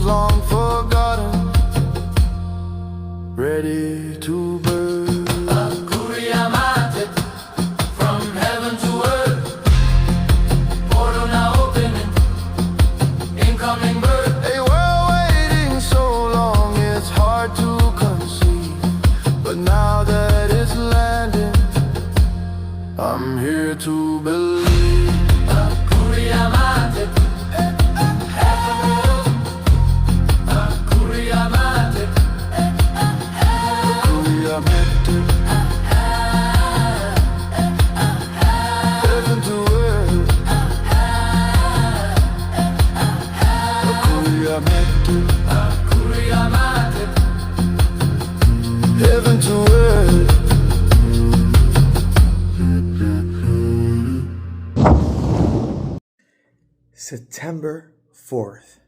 long forgotten, ready to burn. From heaven to earth, portal now opening, incoming bird. They were waiting so long, it's hard to conceive, but now that it's landing, I'm here to believe. Heaven to earth. September 4th,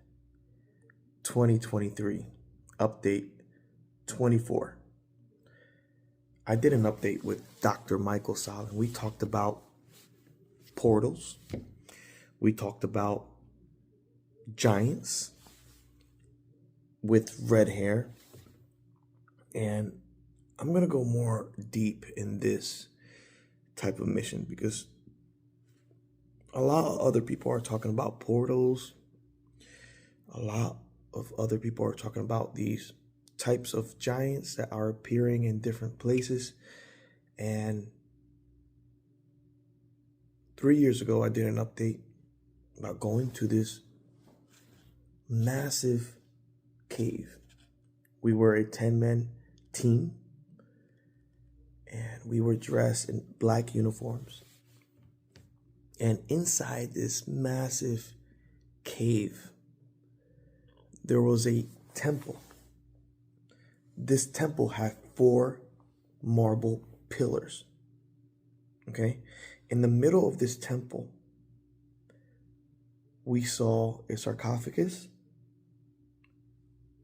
2023, update 24. I did an update with Dr. Michael Salla. We talked about portals. We talked about giants with red hair. And I'm going to go more deep in this type of mission because a lot of other people are talking about portals. A lot of other people are talking about these types of giants that are appearing in different places. And 3 years ago, I did an update about going to this massive cave. We were a 10-man team, and we were dressed in black uniforms. And inside this massive cave, there was a temple. This temple had 4 marble pillars. Okay? In the middle of this temple, we saw a sarcophagus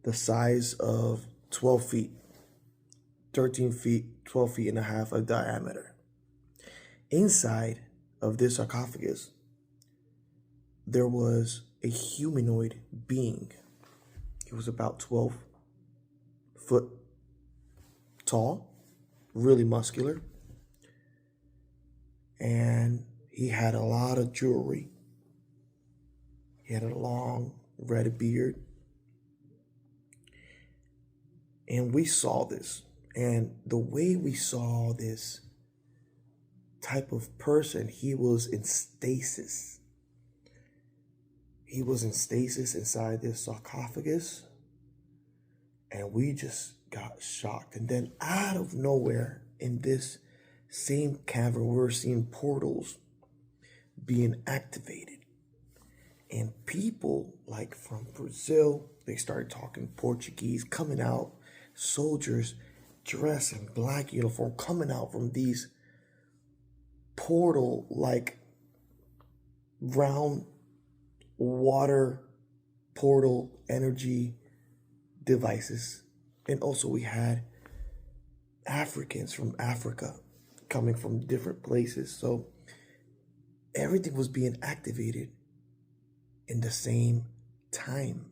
the size of 12 feet, 13 feet, 12 feet and a half of diameter. Inside of this sarcophagus, there was a humanoid being. He was about 12 foot tall, really muscular, and he had a lot of jewelry. He had a long red beard. And we saw this. And the way we saw this type of person, he was in stasis. He was in stasis inside this sarcophagus. And we just got shocked. And then out of nowhere, in this same cavern, we were seeing portals being activated. And people like from Brazil, they started talking Portuguese, coming out. Soldiers dressed in black uniform coming out from these portal like round water portal energy devices. And also we had Africans from Africa coming from different places. So everything was being activated in the same time.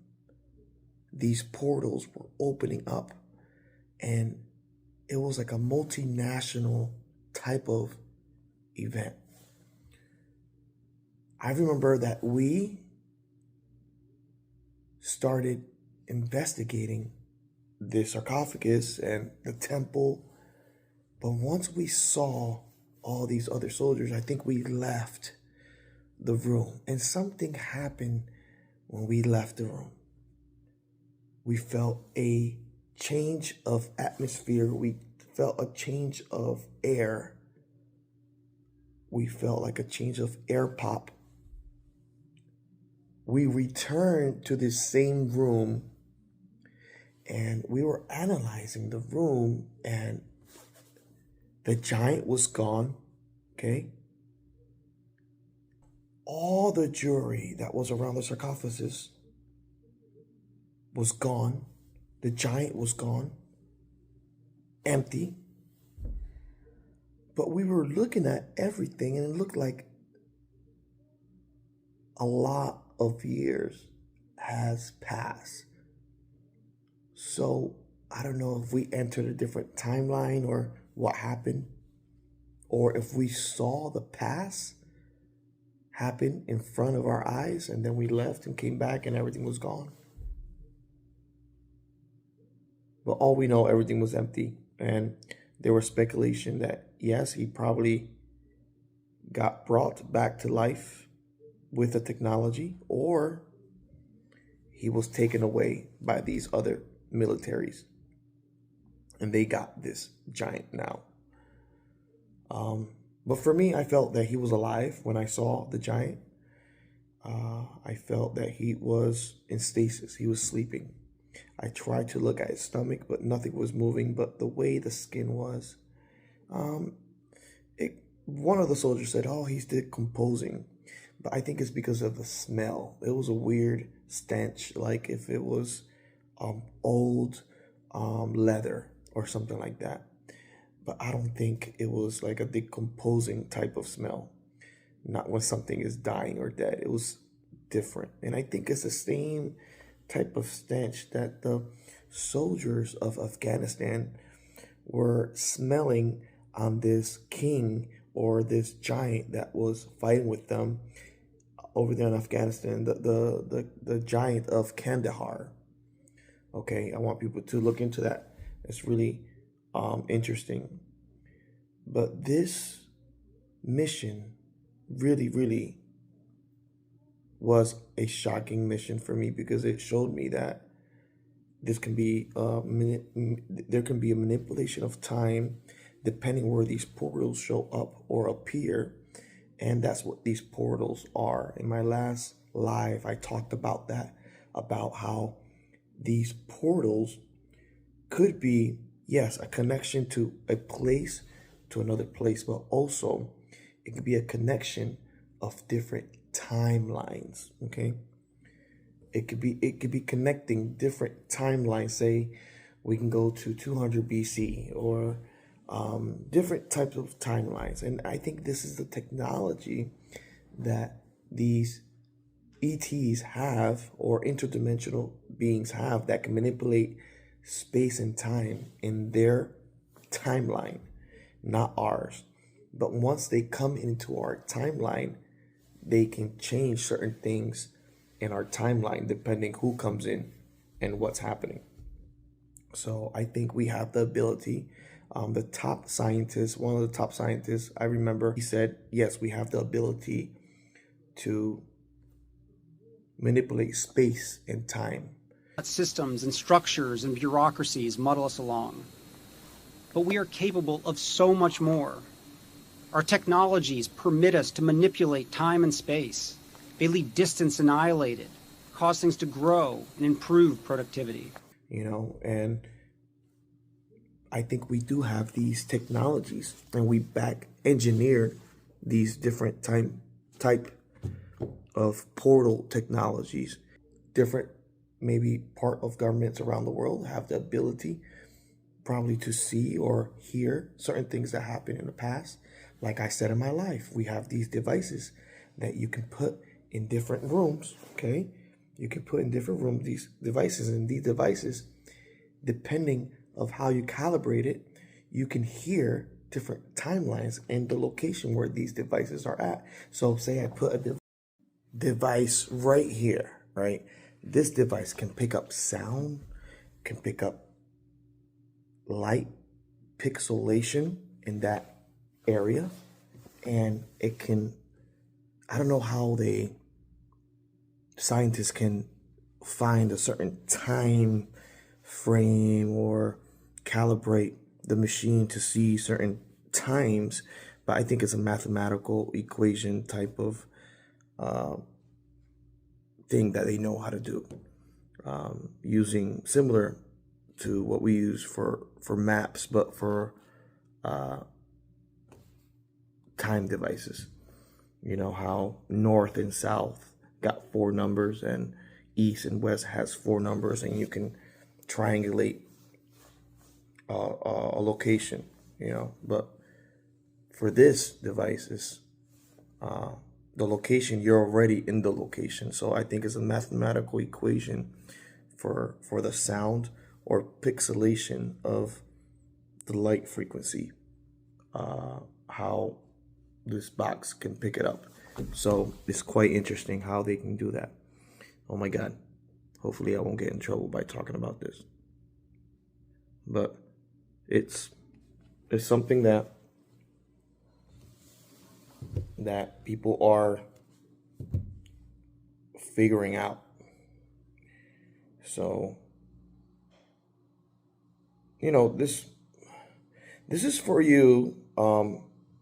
These portals were opening up. And it was like a multinational type of event. I remember that we started investigating the sarcophagus and the temple. But once we saw all these other soldiers, I think we left the room. And something happened when we left the room. We felt a change of atmosphere. We felt a change of air. We felt like a change of air pop. We returned to this same room and we were analyzing the room, and the giant was gone. Okay. All the jewelry that was around the sarcophagus was gone. The giant was gone, empty. But we were looking at everything and it looked like a lot of years has passed. So I don't know if we entered a different timeline or what happened, or if we saw the past happen in front of our eyes and then we left and came back and everything was gone. But all we know, everything was empty. And there was speculation that, yes, he probably got brought back to life with the technology, or he was taken away by these other militaries and they got this giant now. But for me, I felt that he was alive when I saw the giant. I felt that he was in stasis. He was sleeping. I tried to look at his stomach, but nothing was moving. But the way the skin was, one of the soldiers said, "Oh, he's decomposing." But I think it's because of the smell. It was a weird stench, like if it was old leather or something like that. But I don't think it was like a decomposing type of smell. Not when something is dying or dead. It was different. And I think it's the same type of stench that the soldiers of Afghanistan were smelling on this king or this giant that was fighting with them over there in Afghanistan, the giant of Kandahar. Okay, I want people to look into that. It's really interesting. But this mission really was a shocking mission for me, because it showed me that this can be there can be a manipulation of time depending where these portals show up or appear. And that's what these portals are. In my last live, I talked about that, about how these portals could be, yes, a connection to a place, to another place, but also it could be a connection of different timelines. Okay, it could be connecting different timelines. Say we can go to 200 BC or different types of timelines. And I think this is the technology that these ETs have, or interdimensional beings have, that can manipulate space and time in their timeline, not ours. But once they come into our timeline, they can change certain things in our timeline depending who comes in and what's happening. So I think we have the ability. The top scientist, one of the top scientists, I remember, he said, yes, we have the ability to manipulate space and time. Systems and structures and bureaucracies muddle us along. But we are capable of so much more. Our technologies permit us to manipulate time and space. They leave distance annihilated, cause things to grow and improve productivity. And I think we do have these technologies, and we back engineered these different type of portal technologies. Different, maybe part of governments around the world have the ability probably to see or hear certain things that happened in the past. Like I said in my life, we have these devices that you can put in different rooms. Okay, you can put in different rooms these devices, and these devices, depending of how you calibrate it, you can hear different timelines and the location where these devices are at. So say I put a device right here, right? This device can pick up sound, can pick up light pixelation in that area, and it can, I don't know how scientists can find a certain time frame or calibrate the machine to see certain times, but I think it's a mathematical equation type of thing that they know how to do, using similar to what we use for maps, but for time devices. How north and south got 4 numbers and east and west has 4 numbers, and you can triangulate a location, but for this device is the location, you're already in the location. So I think it's a mathematical equation for the sound or pixelation of the light frequency, how this box can pick it up. So it's quite interesting how they can do that. Oh my God. Hopefully I won't get in trouble by talking about this. But it's something that people are figuring out. So, you know, this is for you.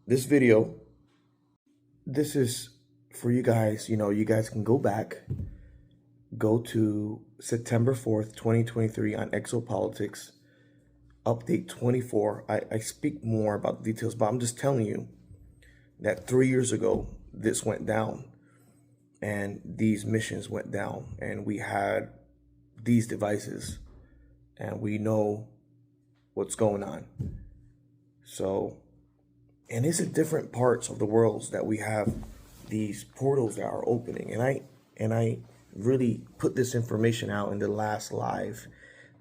This video, this is for you guys. You know, you guys can go back, go to September 4th, 2023 on Exopolitics, update 24. I speak more about the details, but I'm just telling you that 3 years ago, this went down and these missions went down and we had these devices and we know what's going on. So, and it's in different parts of the world that we have these portals that are opening. And I really put this information out in the last live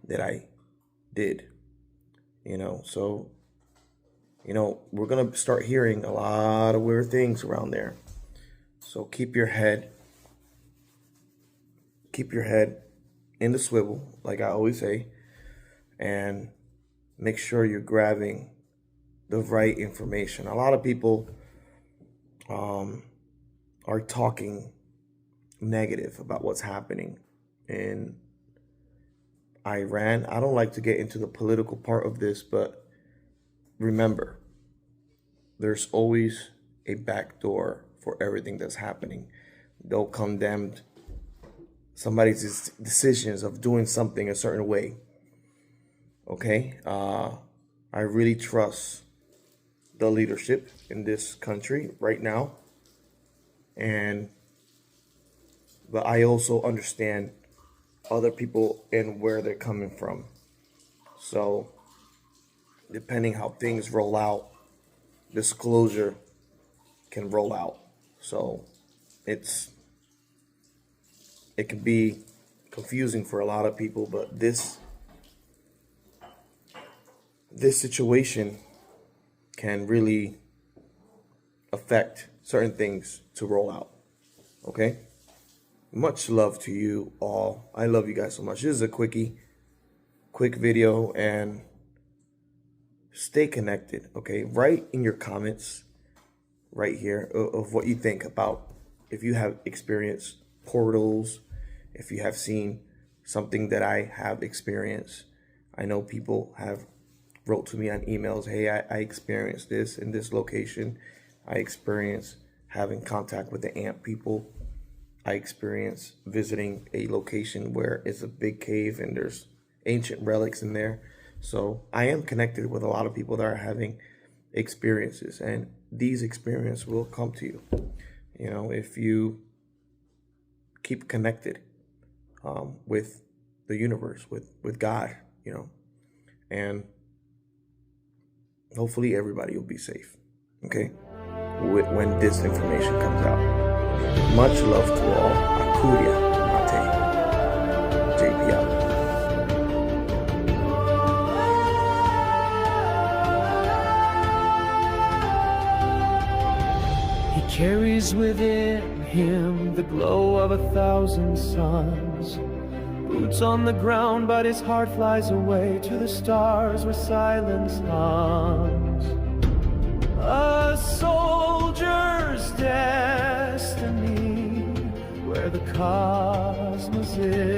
that I did, you know, so, you know, we're going to start hearing a lot of weird things around there. So keep your head in the swivel, like I always say, and make sure you're grabbing the right information. A lot of people are talking negative about what's happening in Iran. I don't like to get into the political part of this, but remember, there's always a back door for everything that's happening. Don't condemn somebody's decisions of doing something a certain way. Okay? I really trust the leadership in this country right now. But I also understand other people and where they're coming from. So depending how things roll out, disclosure can roll out. So it can be confusing for a lot of people, but this situation can really affect certain things to roll out. Okay? Much love to you all. I love you guys so much. This is a quick video, and stay connected. Okay? Write in your comments right here of what you think about, if you have experienced portals, if you have seen something that I have experienced. I know people have wrote to me on emails, hey, I experienced this in this location. I experienced having contact with the ant people. I experienced visiting a location where it's a big cave and there's ancient relics in there. So I am connected with a lot of people that are having experiences, and these experiences will come to you, you know, if you keep connected with the universe, with God, you know, and hopefully everybody will be safe, okay, when this information comes out. Much love to all. Akuria Mate. JP out. He carries within him the glow of 1,000 suns. Boots on the ground, but his heart flies away to the stars where silence hums. A soldier's destiny, where the cosmos is